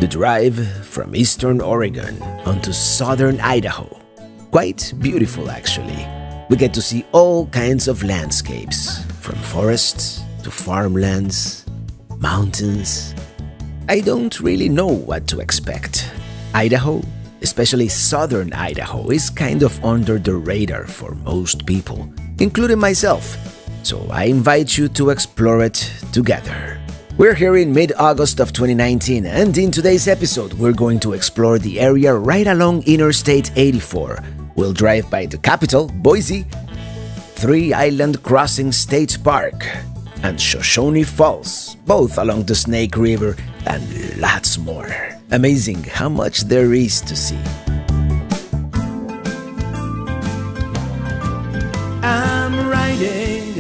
The drive from eastern Oregon onto southern Idaho. Quite beautiful, actually. We get to see all kinds of landscapes, from forests to farmlands, mountains. I don't really know what to expect. Idaho, especially southern Idaho, is kind of under the radar for most people, including myself. So I invite you to explore it together. We're here in mid-August of 2019, and in today's episode, we're going to explore the area right along Interstate 84. We'll drive by the capital, Boise, 3 Island Crossing State Park, and Shoshone Falls, both along the Snake River, and lots more. Amazing how much there is to see. I'm riding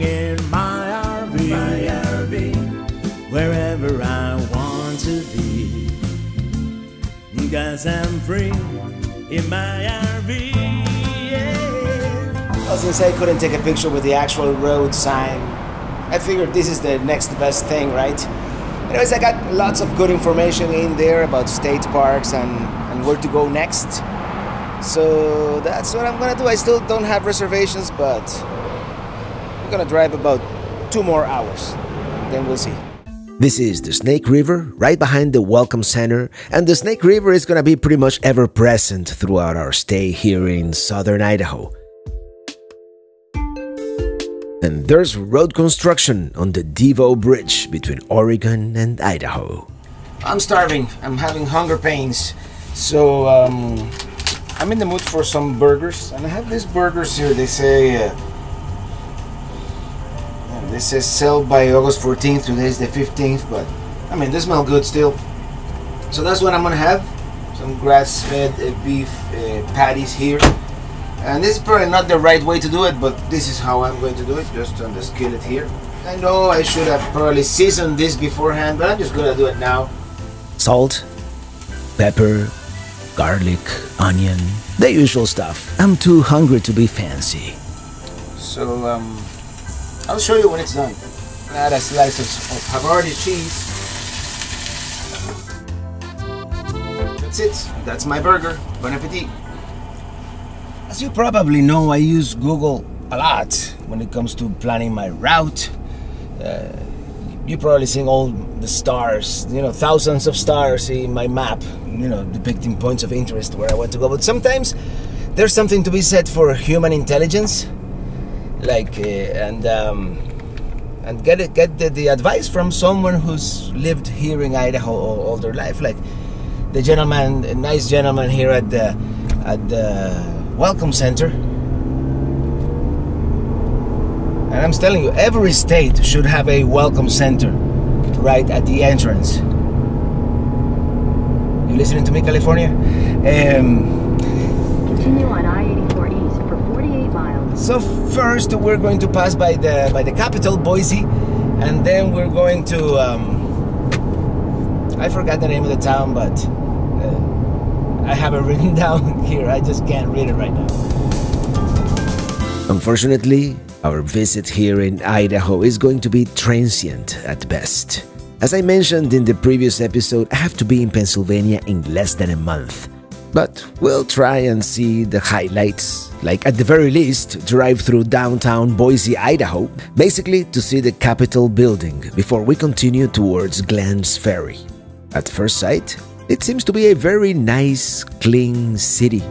in my RV, wherever I want to be, 'cause I'm free in my RV, yeah. Well, since I couldn't take a picture with the actual road sign, I figured this is the next best thing, right? Anyways, I got lots of good information in there about state parks and where to go next. So that's what I'm gonna do. I still don't have reservations, but I'm gonna drive about 2 more hours. Then we'll see. This is the Snake River, right behind the Welcome Center, and the Snake River is gonna be pretty much ever present throughout our stay here in southern Idaho. And there's road construction on the Devo Bridge between Oregon and Idaho. I'm starving. I'm having hunger pains. So, I'm in the mood for some burgers. And I have these burgers here. They say sell by August 14th. Today is the 15th. But, I mean, they smell good still. So that's what I'm going to have. Some grass-fed beef patties here. And this is probably not the right way to do it, but this is how I'm going to do it, just on the skillet here. I know I should have probably seasoned this beforehand, but I'm just gonna do it now. Salt, pepper, garlic, onion, the usual stuff. I'm too hungry to be fancy. So, I'll show you when it's done. Add a slice of Havarti cheese. That's it. That's my burger. Bon appetit. As you probably know, I use Google a lot when it comes to planning my route. You've probably seen all the stars, thousands of stars in my map, depicting points of interest where I want to go. But sometimes there's something to be said for human intelligence, like and get the advice from someone who's lived here in Idaho all their life, like the gentleman, a nice gentleman here at the Welcome Center. And I'm telling you, every state should have a welcome center right at the entrance. You listening to me, California? Continue on I-84 East for 48 miles. So first we're going to pass by the capital, Boise, and then we're going to I forgot the name of the town, but I have it written down here. I just can't read it right now. Unfortunately, our visit here in Idaho is going to be transient at best. As I mentioned in the previous episode, I have to be in Pennsylvania in less than a month. But we'll try and see the highlights, like at the very least, drive through downtown Boise, Idaho, basically to see the Capitol building before we continue towards Glenns Ferry. At first sight, it seems to be a very nice, clean city.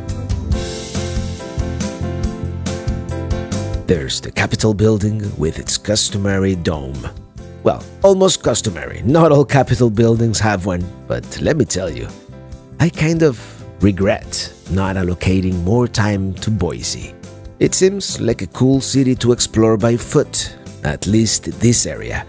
There's the Capitol building with its customary dome. Well, almost customary. Not all Capitol buildings have one, but let me tell you, I kind of regret not allocating more time to Boise. It seems like a cool city to explore by foot, at least this area.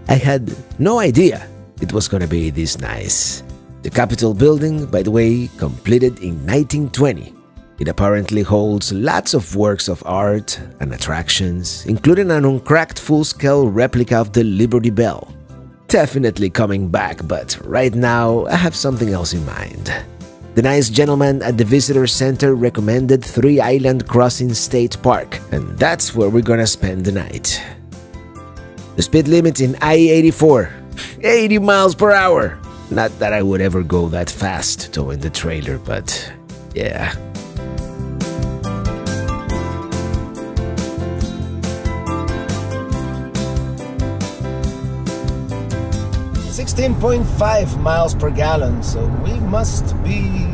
I had no idea it was gonna be this nice. The Capitol building, by the way, completed in 1920. It apparently holds lots of works of art and attractions, including an uncracked full-scale replica of the Liberty Bell. Definitely coming back, but right now I have something else in mind. The nice gentleman at the visitor center recommended 3 Island Crossing State Park, and that's where we're gonna spend the night. The speed limit in I-84 80 miles per hour! Not that I would ever go that fast towing the trailer, but yeah. .5 miles per gallon, so we must be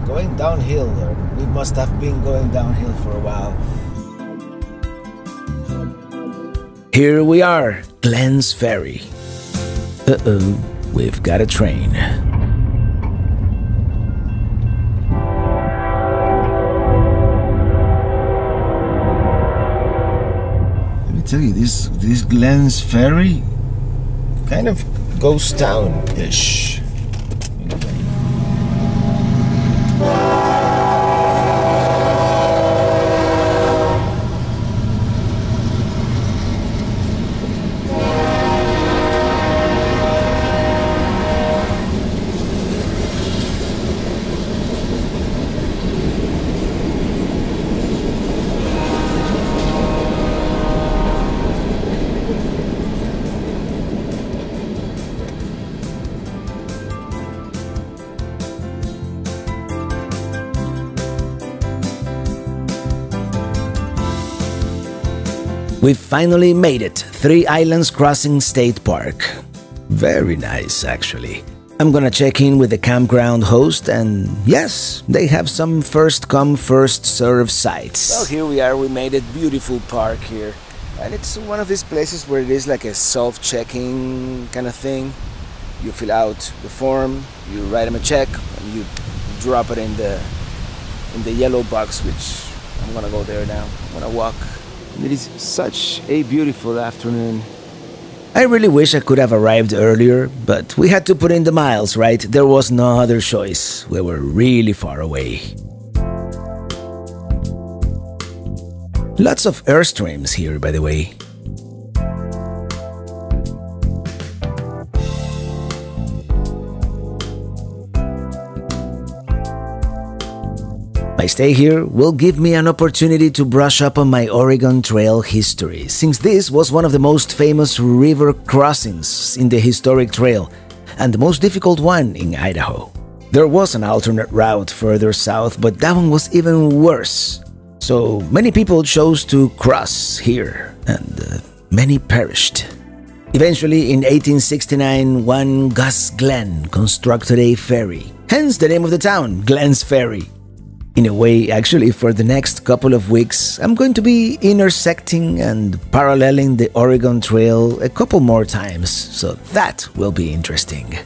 going downhill, or we must have been going downhill for a while. Here we are, Glenns Ferry. Uh-oh, we've got a train. Let me tell you, this Glenns Ferry kind of ghost town-ish. We've finally made it, 3 Islands Crossing State Park. Very nice, actually. I'm gonna check in with the campground host, and yes, they have some first-come, first-served sites. Well, here we are, we made it. Beautiful park here. And it's one of these places where it is like a self-checking kind of thing. You fill out the form, you write them a check, and you drop it in the yellow box, which I'm gonna go there now. I'm gonna walk. It is such a beautiful afternoon. I really wish I could have arrived earlier, but we had to put in the miles, right? There was no other choice. We were really far away. Lots of airstreams here, by the way. My stay here will give me an opportunity to brush up on my Oregon Trail history, since this was one of the most famous river crossings in the historic trail, and the most difficult one in Idaho. There was an alternate route further south, but that one was even worse. So many people chose to cross here, and many perished. Eventually, in 1869, one Gus Glenn constructed a ferry, hence the name of the town, Glenns Ferry. In a way, actually, for the next couple of weeks, I'm going to be intersecting and paralleling the Oregon Trail a couple more times, so that will be interesting.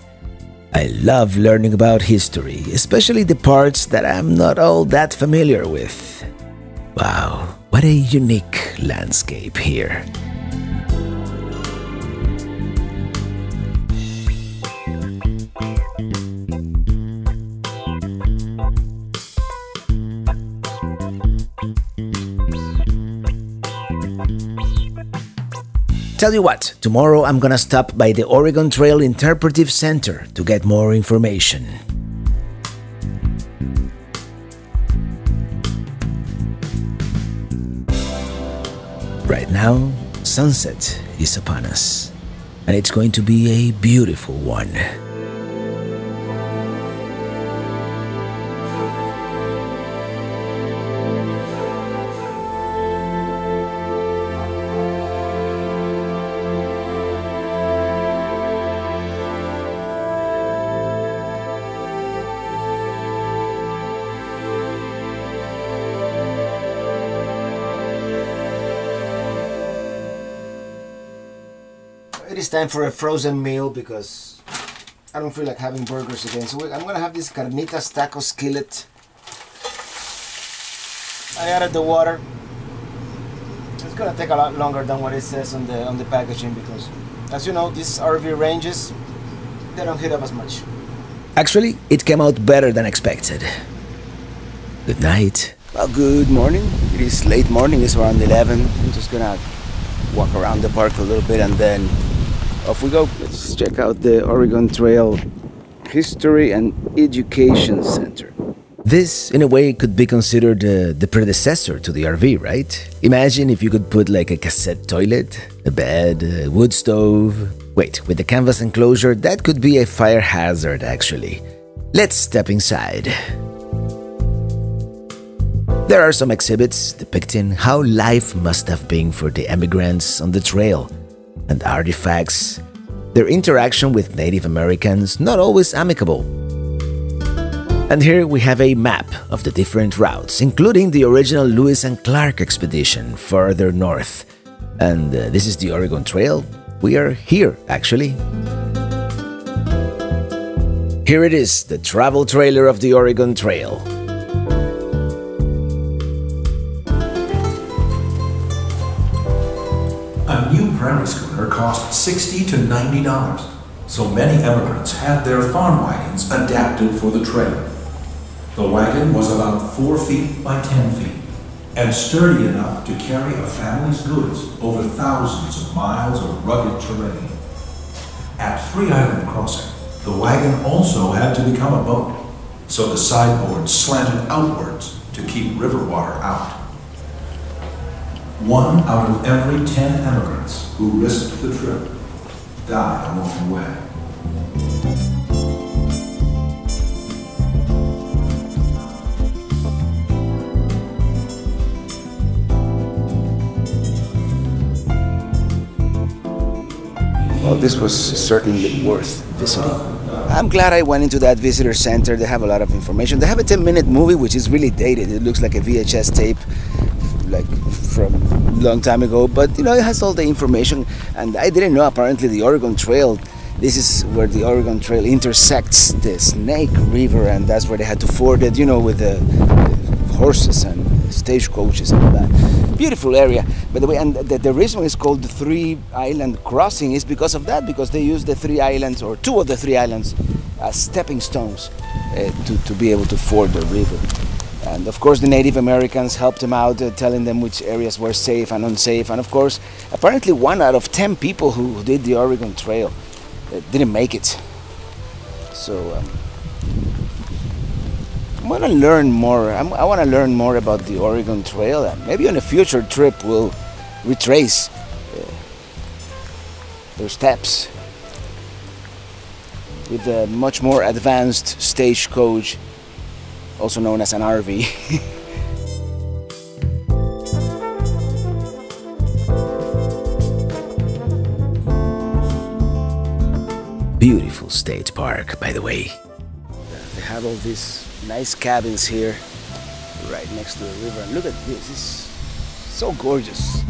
I love learning about history, especially the parts that I'm not all that familiar with. Wow, what a unique landscape here. Tell you what, tomorrow I'm gonna stop by the Oregon Trail Interpretive Center to get more information. Right now, sunset is upon us, and it's going to be a beautiful one. It is time for a frozen meal because I don't feel like having burgers again. So I'm gonna have this carnitas taco skillet. I added the water. It's gonna take a lot longer than what it says on the packaging because, as you know, these RV ranges, they don't heat up as much. Actually, it came out better than expected. Good night. Well, good morning. It is late morning. It's around 11. I'm just gonna walk around the park a little bit and then off we go. Let's check out the Oregon Trail History and Education Center. This, in a way, could be considered the predecessor to the RV, right? Imagine if you could put like a cassette toilet, a bed, a wood stove, Wait, with the canvas enclosure, that could be a fire hazard actually. Let's step inside. There are some exhibits depicting how life must have been for the emigrants on the trail, and artifacts, their interaction with Native Americans not always amicable. And here we have a map of the different routes, including the original Lewis and Clark expedition further north. And this is the Oregon Trail. We are here, actually. Here it is, the travel trailer of the Oregon Trail. A new prairie schooner cost $60 to $90, so many immigrants had their farm wagons adapted for the trail. The wagon was about 4 feet by 10 feet and sturdy enough to carry a family's goods over thousands of miles of rugged terrain. At Three Island Crossing, the wagon also had to become a boat, so the sideboard slanted outwards to keep river water out. 1 out of every 10 immigrants who risked the trip died along the way. Well, this was certainly worth visiting. I'm glad I went into that visitor center. They have a lot of information. They have a 10-minute movie which is really dated. It looks like a VHS tape, like from a long time ago, but you know, it has all the information. And I didn't know, apparently the Oregon Trail, this is where the Oregon Trail intersects the Snake River, and that's where they had to ford it, you know, with the horses and stagecoaches and all that. Beautiful area, by the way. And the reason it's called the Three Island Crossing is because of that, because they use the 3 islands, or 2 of the 3 islands, as stepping stones to be able to ford the river. And of course the Native Americans helped them out, telling them which areas were safe and unsafe. And of course, apparently 1 out of 10 people who did the Oregon Trail didn't make it. So I want to learn more. I want to learn more about the Oregon Trail, and maybe on a future trip we'll retrace their steps with a much more advanced stagecoach, also known as an RV. Beautiful state park, by the way. They have all these nice cabins here right next to the river, and look at this, it's so gorgeous.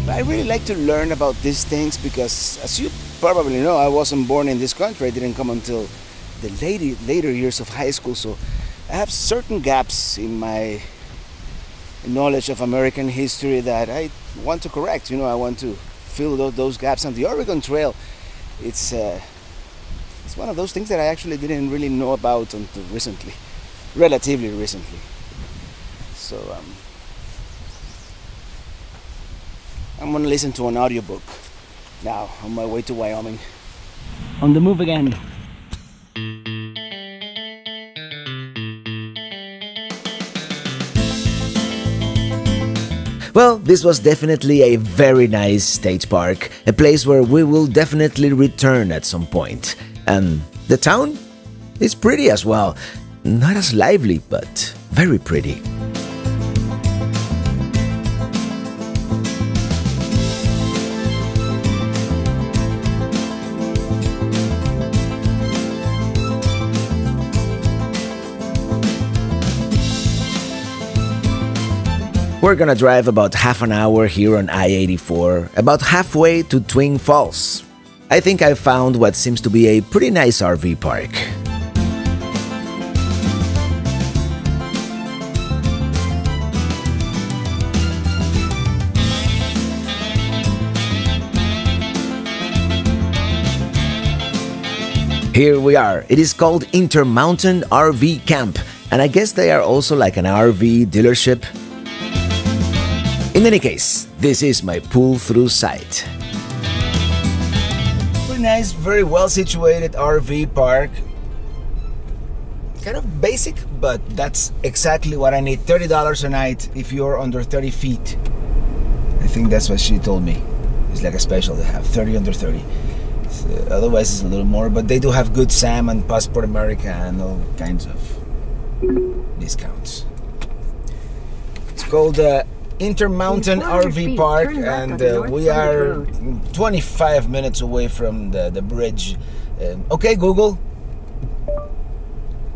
I really like to learn about these things because, as you probably know, I wasn't born in this country. I didn't come until the later years of high school, so I have certain gaps in my knowledge of American history that I want to correct. You know, I want to fill those gaps. And the Oregon Trail, it's one of those things that I actually didn't really know about until recently, relatively recently. So I'm gonna listen to an audiobook now on my way to Wyoming. On the move again. Well, this was definitely a very nice state park, a place where we will definitely return at some point. And the town is pretty as well. Not as lively, but very pretty. We're gonna drive about half an hour here on I-84, about halfway to Twin Falls. I think I found what seems to be a pretty nice RV park. Here we are. It is called Intermountain RV Camp, and I guess they are also like an RV dealership. In any case, this is my pull-through site. Pretty nice, very well situated RV park. Kind of basic, but that's exactly what I need. $30 a night if you're under 30 feet. I think that's what she told me. It's like a special they have, 30 under 30. So otherwise it's a little more, but they do have Good Sam and Passport America and all kinds of discounts. It's called Intermountain RV Park, and we are 25 minutes away from the bridge. Okay, Google,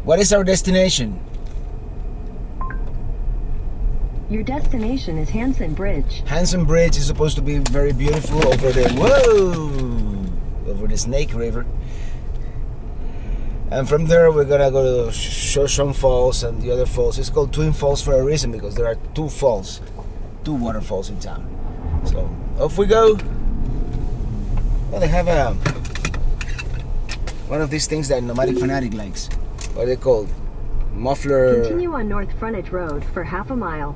what is our destination? Your destination is Hansen Bridge. Hansen Bridge is supposed to be very beautiful over there. Whoa! Over the Snake River. And from there we're gonna go to Shoshone Falls and the other falls. It's called Twin Falls for a reason, because there are two waterfalls in town. So off we go. Well, they have one of these things that Nomadic Fanatic likes. What are they called? Muffler. Continue on North Frontage Road for half a mile.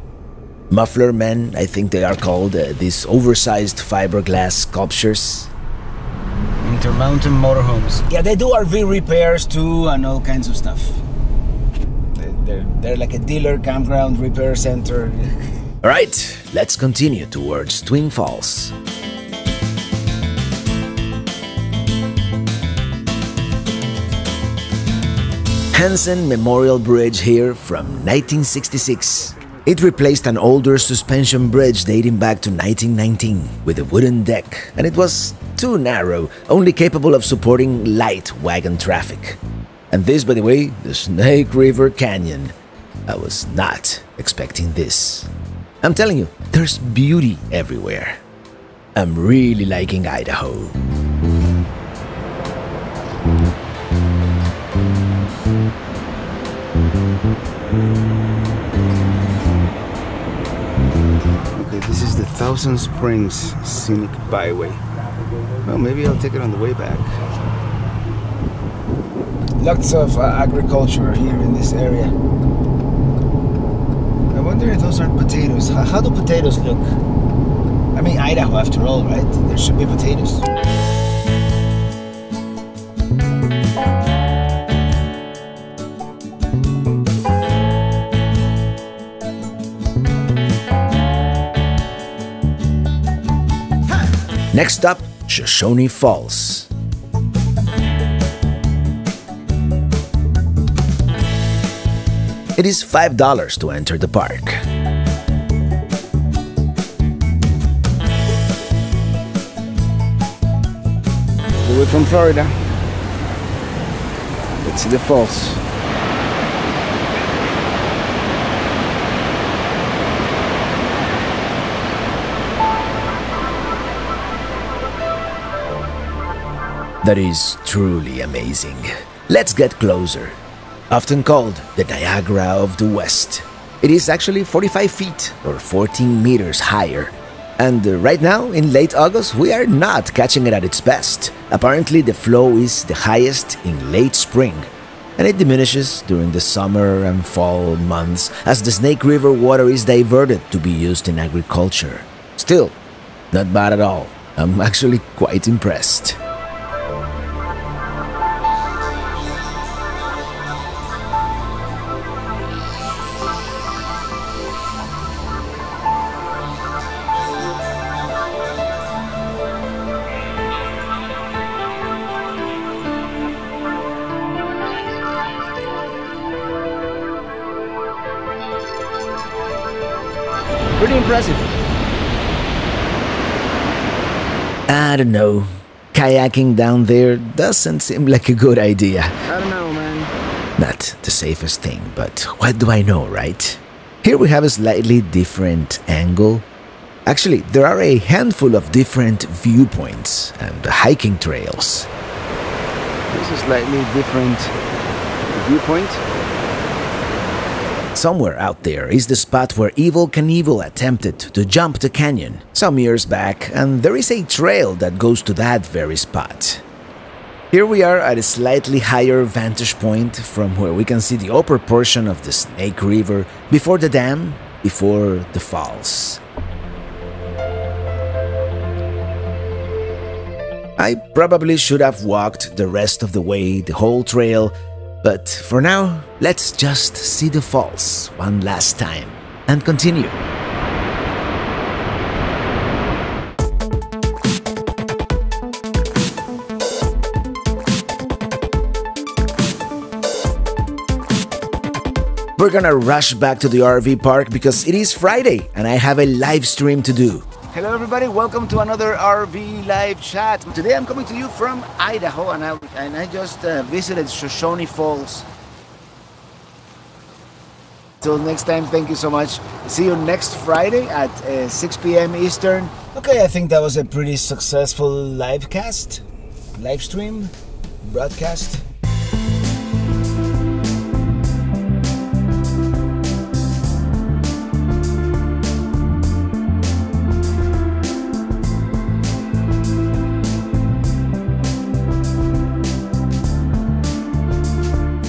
Muffler men, I think they are called, these oversized fiberglass sculptures. Intermountain motorhomes. Yeah, they do RV repairs too and all kinds of stuff. They're like a dealer, campground, repair center. Alright, let's continue towards Twin Falls. Hansen Memorial Bridge here from 1966. It replaced an older suspension bridge dating back to 1919 with a wooden deck, and it was too narrow, only capable of supporting light wagon traffic. And this, by the way, the Snake River Canyon. I was not expecting this. I'm telling you, there's beauty everywhere. I'm really liking Idaho. Okay, this is the Thousand Springs Scenic Byway. Well, maybe I'll take it on the way back. Lots of agriculture here in this area. I wonder if those are potatoes. How do potatoes look? I mean, Idaho after all, right? There should be potatoes. Next up, Shoshone Falls. It is $5 to enter the park. We're from Florida. Let's see the falls. That is truly amazing. Let's get closer. Often called the Niagara of the West. It is actually 45 feet or 14 meters higher. And right now, in late August, we are not catching it at its best. Apparently, the flow is the highest in late spring, and it diminishes during the summer and fall months as the Snake River water is diverted to be used in agriculture. Still, not bad at all. I'm actually quite impressed. Pretty impressive. I don't know. Kayaking down there doesn't seem like a good idea. I don't know, man. Not the safest thing, but what do I know, right? Here we have a slightly different angle. Actually, there are a handful of different viewpoints and hiking trails. This is slightly different viewpoint. Somewhere out there is the spot where Evel Knievel attempted to jump the canyon some years back, and there is a trail that goes to that very spot. Here we are at a slightly higher vantage point from where we can see the upper portion of the Snake River before the dam, before the falls. I probably should have walked the rest of the way, the whole trail, But for now, let's just see the falls one last time and continue. We're gonna rush back to the RV park because it is Friday and I have a live stream to do. Hello everybody, welcome to another RV live chat. Today I'm coming to you from Idaho and I just visited Shoshone Falls. Till next time, thank you so much. See you next Friday at 6 p.m. Eastern. Okay, I think that was a pretty successful live stream, broadcast.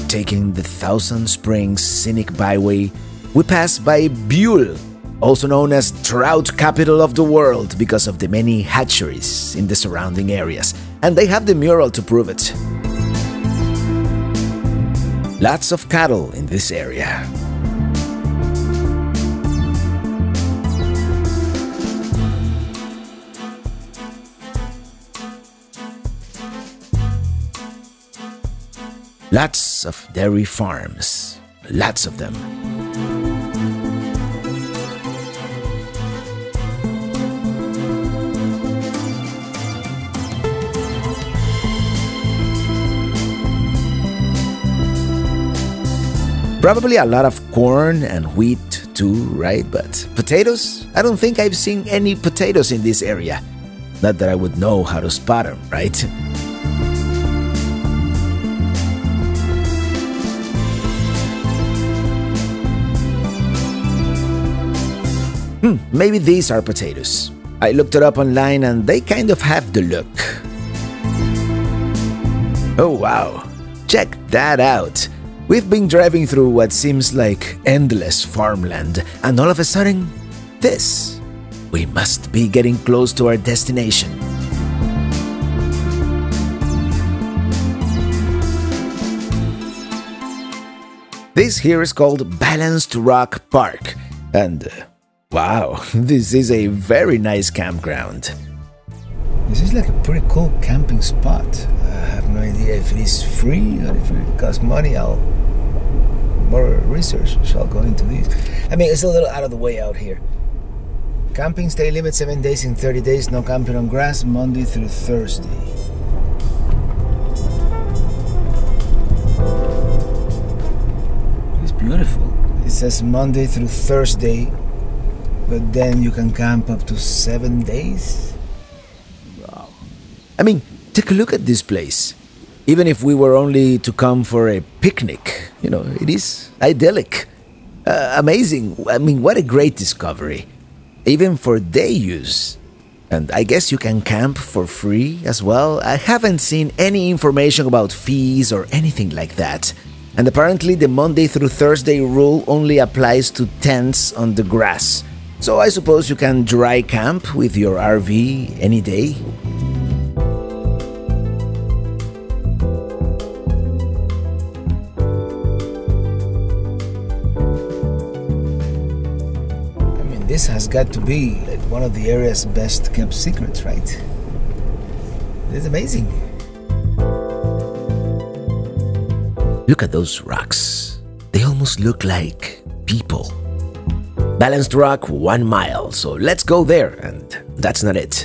Taking the Thousand Springs Scenic Byway, we pass by Buell, also known as Trout Capital of the World because of the many hatcheries in the surrounding areas, and they have the mural to prove it. Lots of cattle in this area. Lots of dairy farms, lots of them. Probably a lot of corn and wheat too, right? But potatoes? I don't think I've seen any potatoes in this area. Not that I would know how to spot them, right? Maybe these are potatoes. I looked it up online and they kind of have the look. Oh wow, check that out. We've been driving through what seems like endless farmland and all of a sudden, this. We must be getting close to our destination. This here is called Balanced Rock Park and wow, this is a very nice campground. This is like a pretty cool camping spot. I have no idea if it is free or if it costs money. More research shall go into this. I mean, it's a little out of the way out here. Camping stay limit 7 days in 30 days. No camping on grass, Monday through Thursday. It's beautiful. It says Monday through Thursday. But then you can camp up to 7 days? Wow. I mean, take a look at this place. Even if we were only to come for a picnic, you know, it is idyllic. Amazing. I mean, what a great discovery. Even for day use. And I guess you can camp for free as well. I haven't seen any information about fees or anything like that. And apparently the Monday through Thursday rule only applies to tents on the grass. So I suppose you can dry camp with your RV any day. I mean, this has got to be like one of the area's best kept secrets, right? It's amazing. Look at those rocks. They almost look like people. Balanced Rock 1 mile, so let's go there, and that's not it.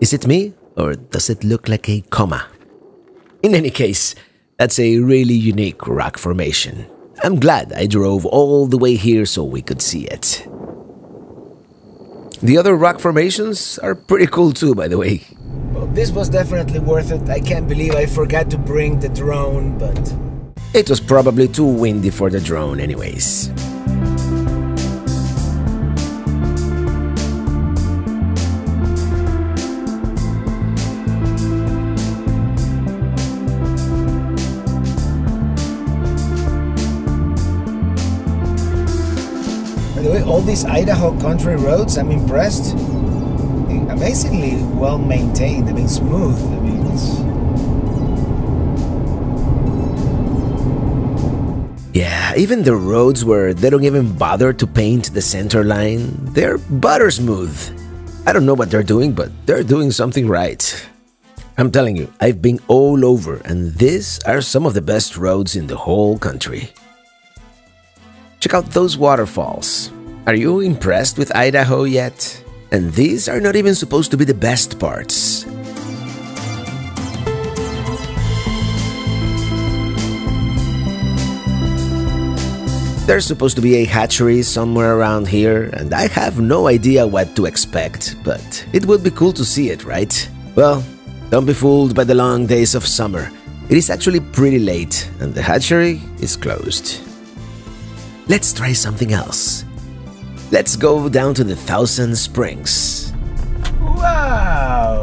Is it me, or does it look like a comma? In any case, that's a really unique rock formation. I'm glad I drove all the way here so we could see it. The other rock formations are pretty cool too, by the way. Well, this was definitely worth it. I can't believe I forgot to bring the drone, but... It was probably too windy for the drone anyways. these Idaho country roads, I'm impressed. Amazingly well maintained. I mean, smooth. I mean, yeah, even the roads where they don't even bother to paint the center line, they're butter smooth. I don't know what they're doing, but they're doing something right. I'm telling you, I've been all over, and these are some of the best roads in the whole country. Check out those waterfalls. Are you impressed with Idaho yet? And these are not even supposed to be the best parts. There's supposed to be a hatchery somewhere around here, and I have no idea what to expect, but it would be cool to see it, right? Well, don't be fooled by the long days of summer. It is actually pretty late, and the hatchery is closed. Let's try something else. Let's go down to the Thousand Springs. Wow!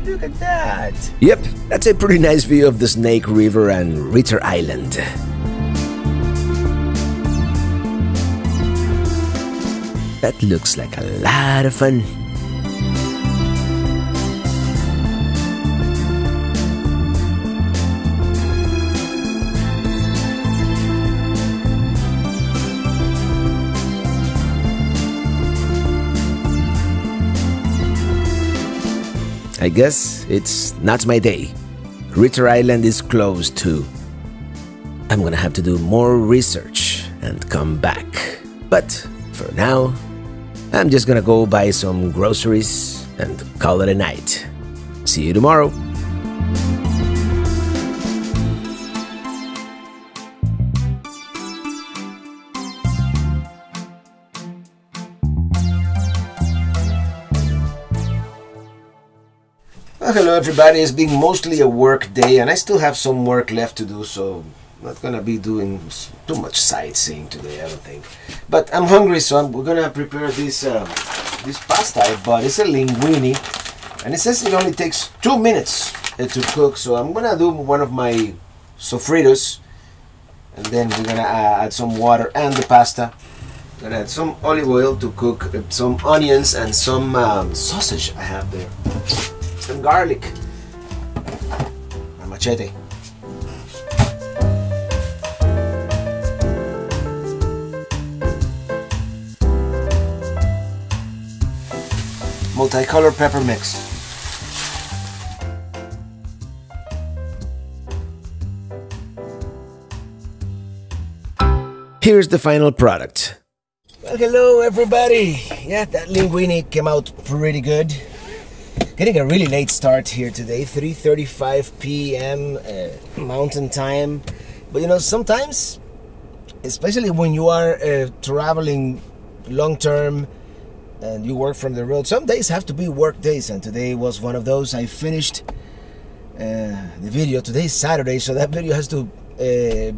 Look at that! Yep, that's a pretty nice view of the Snake River and Ritter Island. That looks like a lot of fun. I guess it's not my day. Ritter Island is closed too. I'm gonna have to do more research and come back. But for now, I'm just gonna go buy some groceries and call it a night. See you tomorrow. Well, hello everybody. It's been mostly a work day and I still have some work left to do, so I'm not gonna be doing too much sightseeing today, I don't think. But I'm hungry, so we're gonna prepare this pasta I bought. It's a linguine and it says it only takes 2 minutes to cook, so I'm gonna do one of my sofritos and then we're gonna add some water and the pasta. I'm gonna add some olive oil to cook some onions and some sausage I have there. Some garlic, a machete. Multicolor pepper mix. Here's the final product. Well, hello everybody. Yeah, that linguine came out pretty good. Getting a really late start here today, 3:35 p.m. Mountain time. But you know, sometimes, especially when you are traveling long term and you work from the road, some days have to be work days, and today was one of those. I finished the video. Today is Saturday, so that video has to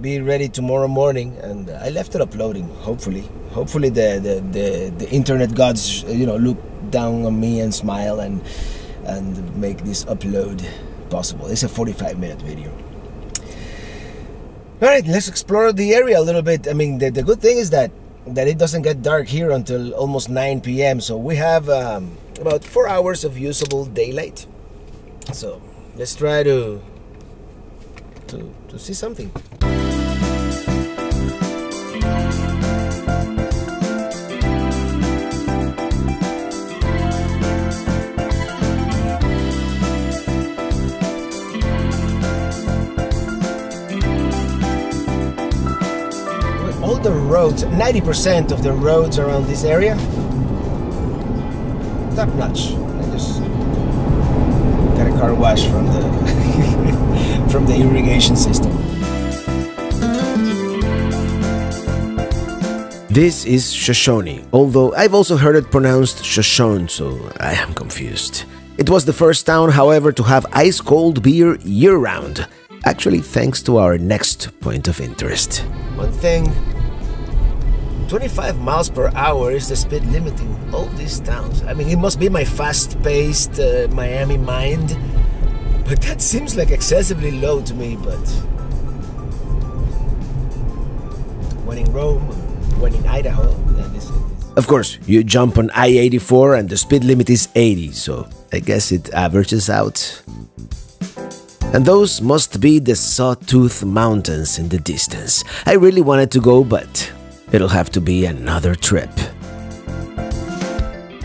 be ready tomorrow morning, and I left it uploading. Hopefully the internet gods, you know, look down on me and smile and make this upload possible. It's a 45-minute video. Alright, let's explore the area a little bit. I mean, the good thing is that it doesn't get dark here until almost 9 p.m. So we have about 4 hours of usable daylight. So let's try to see something. The roads, 90% of the roads around this area, top notch. I just got a car wash from the from the irrigation system. This is Shoshone, although I've also heard it pronounced Shoshone, so I am confused. It was the first town, however, to have ice-cold beer year-round. Actually, thanks to our next point of interest. One thing, 25 miles per hour is the speed limit in all these towns. I mean, it must be my fast-paced Miami mind, but that seems like excessively low to me. But when in Rome, when in Idaho, Of course, you jump on I-84 and the speed limit is 80, so I guess it averages out. And those must be the Sawtooth Mountains in the distance. I really wanted to go, but it'll have to be another trip.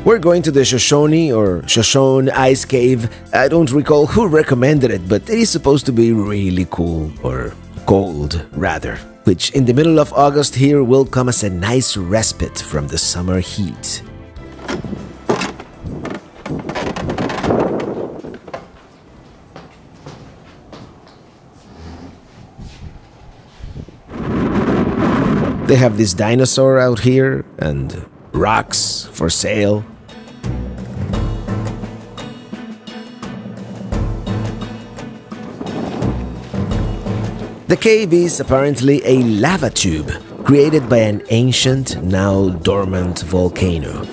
We're going to the Shoshone or Shoshone Ice Cave. I don't recall who recommended it, but it is supposed to be really cool, or cold rather, which in the middle of August here will come as a nice respite from the summer heat. They have this dinosaur out here and rocks for sale. The cave is apparently a lava tube created by an ancient, now dormant volcano.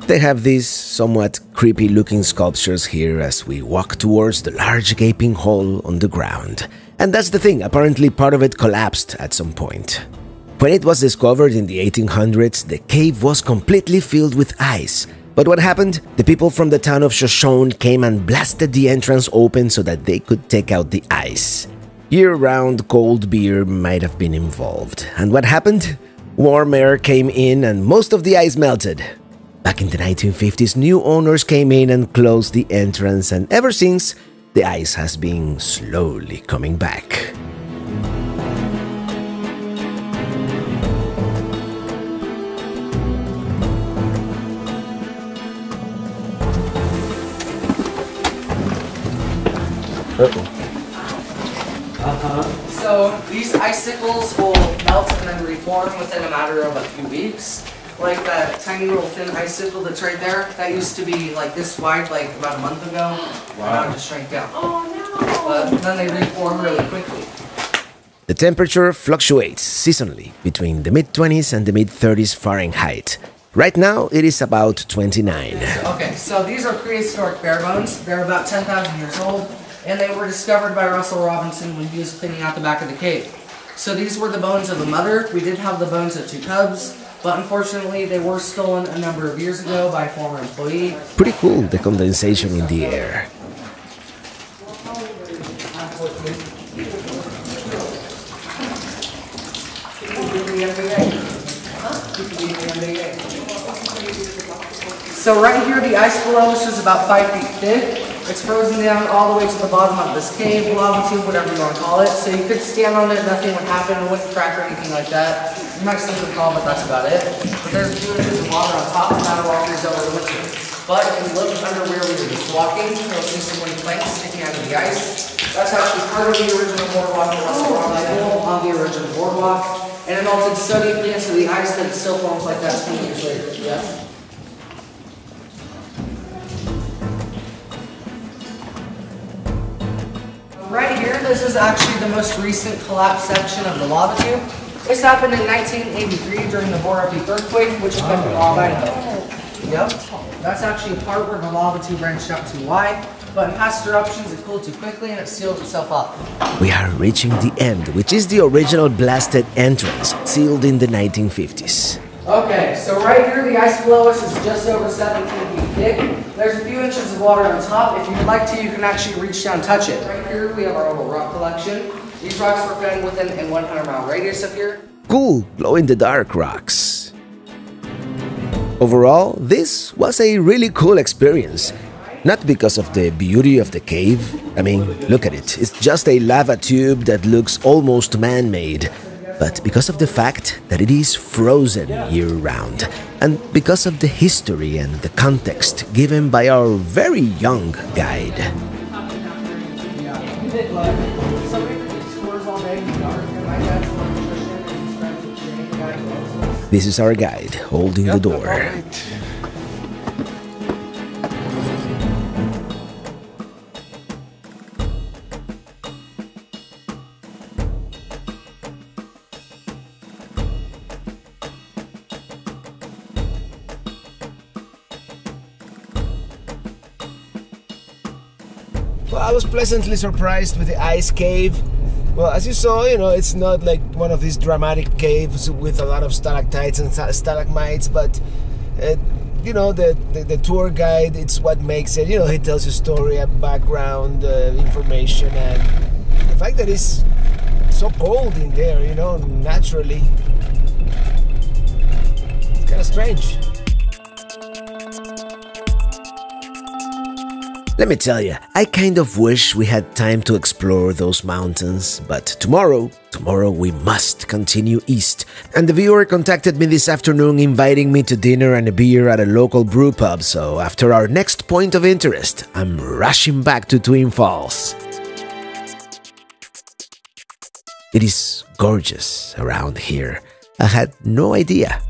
They have these somewhat creepy looking sculptures here as we walk towards the large gaping hole on the ground. And that's the thing, apparently part of it collapsed at some point. When it was discovered in the 1800s, the cave was completely filled with ice. But what happened? The people from the town of Shoshone came and blasted the entrance open so that they could take out the ice. Year-round cold beer might have been involved. And what happened? Warm air came in and most of the ice melted. Back in the 1950s, new owners came in and closed the entrance, and ever since, the ice has been slowly coming back. So these icicles will melt and then reform within a matter of a few weeks. Like that tiny little thin icicle that's right there, that used to be like this wide like about a month ago. Wow. Now it just shrank down. Oh no! But then they reform really quickly. The temperature fluctuates seasonally between the mid-20s and the mid-30s Fahrenheit. Right now, it is about 29. Okay, so these are prehistoric bare bones. They're about 10,000 years old, and they were discovered by Russell Robinson when he was cleaning out the back of the cave. So these were the bones of a mother. We did have the bones of two cubs, but unfortunately they were stolen a number of years ago by a former employee. Pretty cool, the condensation in the air. So right here, the ice below us is about 5 feet thick. It's frozen down all the way to the bottom of this cave, lava tube, whatever you want to call it. So you could stand on it, nothing would happen, it wouldn't crack or anything like that. You might slip and fall, but that's about it. But there's 2 inches of water on top, and that'll all freeze over the winter. But if you look under where we were just walking, you'll see some wooden planks sticking out of the ice. That's actually part of the original boardwalk in Western Idaho on the original boardwalk. And it melted so deeply into the ice that it still forms like that 20 years later. Yes? Right here, this is actually the most recent collapse section of the lava tube. This happened in 1983 during the Boise earthquake, which affected all of Idaho. Yep. That's actually a part where the lava tube branched out too wide, but in past eruptions it cooled too quickly and it sealed itself up. We are reaching the end, which is the original blasted entrance, sealed in the 1950s. Okay, so right here the ice below us is just over 17 feet thick. There's a few inches of water on top. If you'd like to, you can actually reach down and touch it. Right here we have our little rock collection. These rocks were found within a 100-mile radius of here. Cool, glow-in-the-dark rocks. Overall, this was a really cool experience. Not because of the beauty of the cave. I mean, look at it. It's just a lava tube that looks almost man-made. But because of the fact that it is frozen year-round, and because of the history and the context given by our very young guide. This is our guide holding the door. Well, I was pleasantly surprised with the ice cave. Well, as you saw, it's not like one of these dramatic caves with a lot of stalactites and stalagmites, but the tour guide, it's what makes it. He tells you story, background information, and the fact that it's so cold in there, naturally, it's kind of strange. Let me tell you, I kind of wish we had time to explore those mountains, but tomorrow we must continue east. And the viewer contacted me this afternoon inviting me to dinner and a beer at a local brew pub, so after our next point of interest, I'm rushing back to Twin Falls. It is gorgeous around here. I had no idea.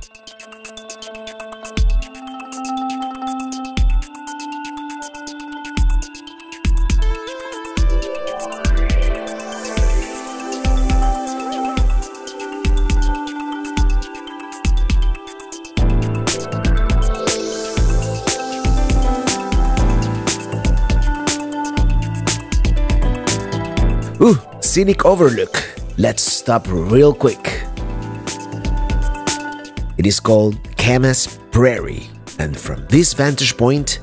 Ooh, scenic overlook. Let's stop real quick. It is called Camas Prairie, and from this vantage point,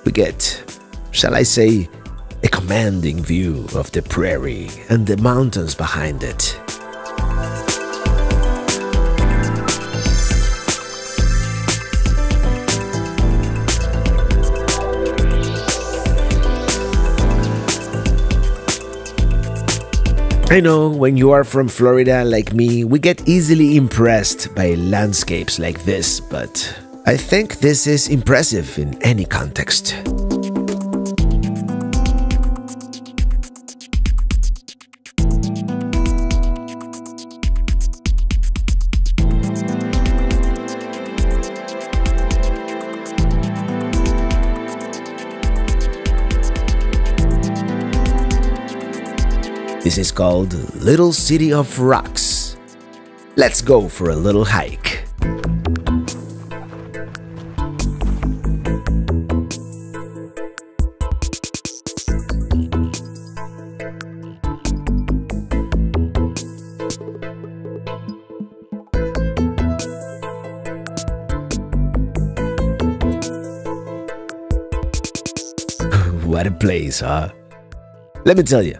we get, shall I say, a commanding view of the prairie and the mountains behind it. I know when you are from Florida like me, we get easily impressed by landscapes like this, but I think this is impressive in any context. This is called Little City of Rocks. Let's go for a little hike. What a place, huh? Let me tell you,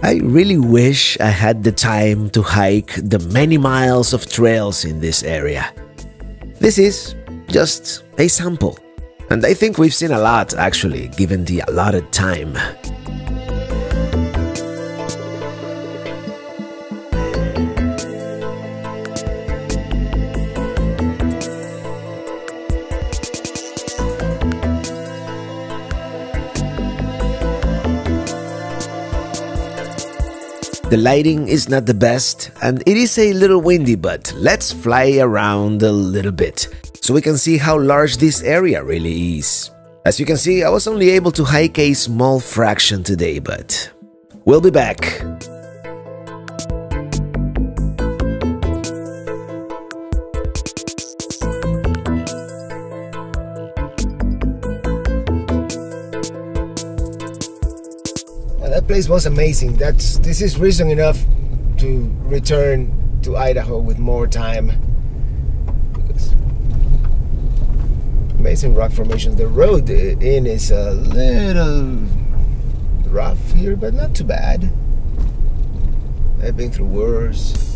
I really wish I had the time to hike the many miles of trails in this area. This is just a sample, and I think we've seen a lot actually, given the allotted time. The lighting is not the best, and it is a little windy, but let's fly around a little bit so we can see how large this area really is. As you can see, I was only able to hike a small fraction today, but we'll be back. That place was amazing. This is reason enough to return to Idaho with more time. Amazing rock formations. The road in is a little rough here, but not too bad. I've been through worse.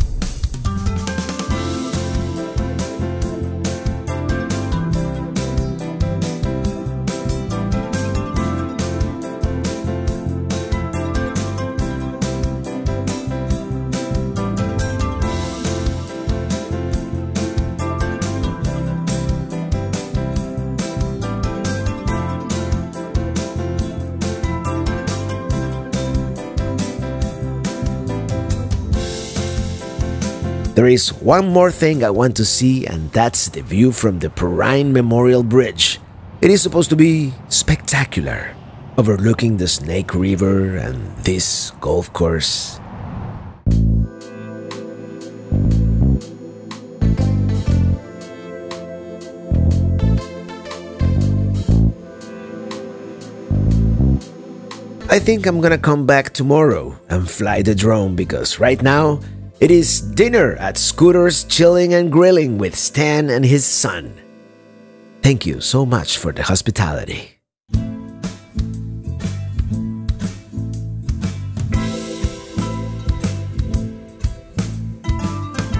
There is one more thing I want to see, and that's the view from the Perrine Memorial Bridge. It is supposed to be spectacular, overlooking the Snake River and this golf course. I think I'm gonna come back tomorrow and fly the drone because right now it is dinner at Scooter's Chilling and Grilling with Stan and his son. Thank you so much for the hospitality.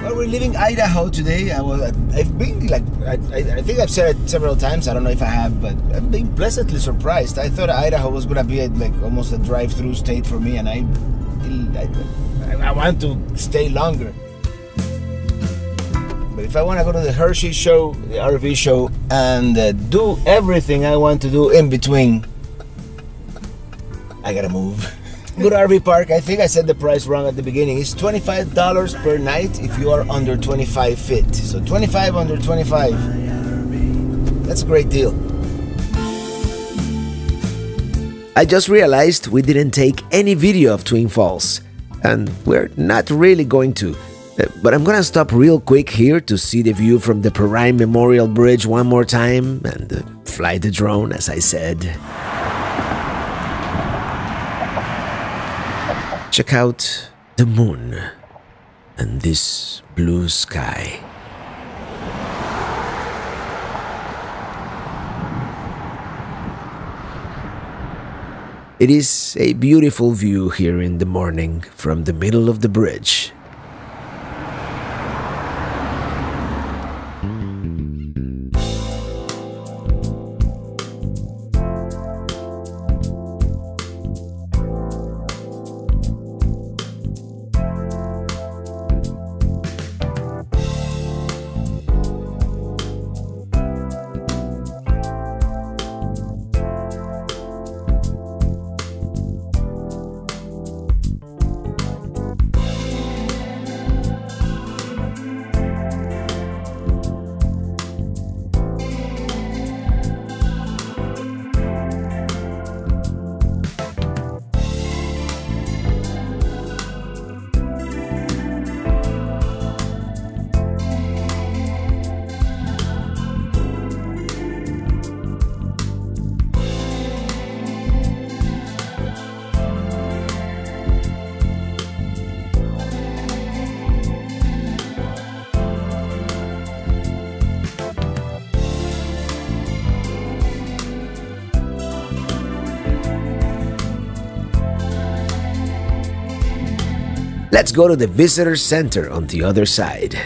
Well, we're leaving Idaho today. I've been I think I've said it several times. I don't know if I have, but I've been pleasantly surprised. I thought Idaho was gonna be almost a drive-through state for me, and I want to stay longer. But if I want to go to the Hershey show, the RV show, and do everything I want to do in between, I gotta move. Good RV park. I think I said the price wrong at the beginning. It's $25 per night if you are under 25 feet. So 25 under 25. That's a great deal. I just realized we didn't take any video of Twin Falls, and we're not really going to. But I'm gonna stop real quick here to see the view from the Perrine Memorial Bridge one more time and fly the drone, as I said. Check out the moon and this blue sky. It is a beautiful view here in the morning from the middle of the bridge. Let's go to the visitor center on the other side.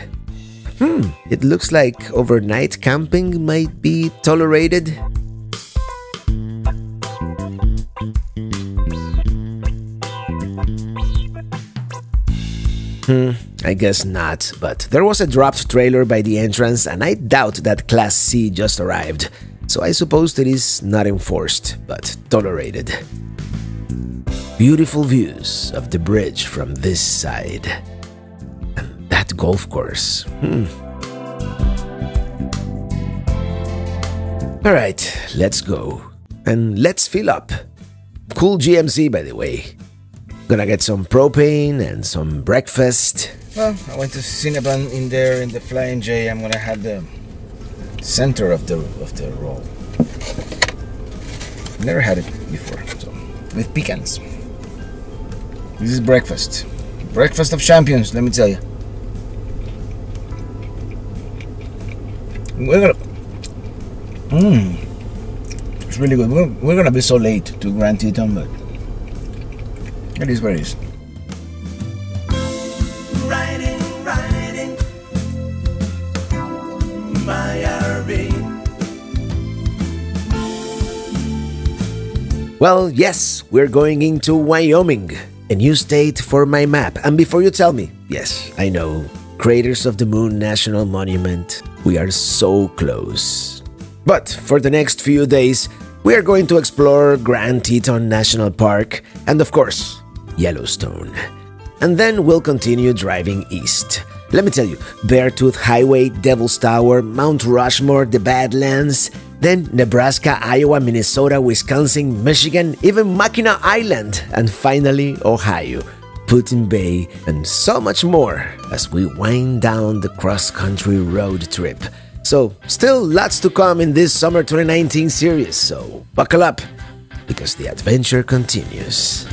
It looks like overnight camping might be tolerated. I guess not, but there was a dropped trailer by the entrance and I doubt that Class C just arrived, so I suppose it is not enforced, but tolerated. Beautiful views of the bridge from this side. And that golf course. Alright, let's go. And let's fill up. Cool GMC, by the way. Gonna get some propane and some breakfast. Well, I went to Cinnabon in there in the Flying J. I'm gonna have the center of the roll. Never had it before, so with pecans. This is breakfast. Breakfast of champions, let me tell you. We're gonna... It's really good. We're gonna be so late to Grand Teton, but it is what it is. Riding my RV. Well, yes, we're going into Wyoming, a new state for my map. And before you tell me, yes, I know, Craters of the Moon National Monument, we are so close. But for the next few days, we are going to explore Grand Teton National Park and, of course, Yellowstone. And then we'll continue driving east. Let me tell you, Beartooth Highway, Devil's Tower, Mount Rushmore, the Badlands, then Nebraska, Iowa, Minnesota, Wisconsin, Michigan, even Mackinac Island, and finally Ohio, Put-in Bay, and so much more as we wind down the cross-country road trip. So, still lots to come in this summer 2019 series, so buckle up. because the adventure continues.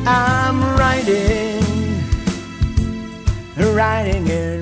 I'm riding it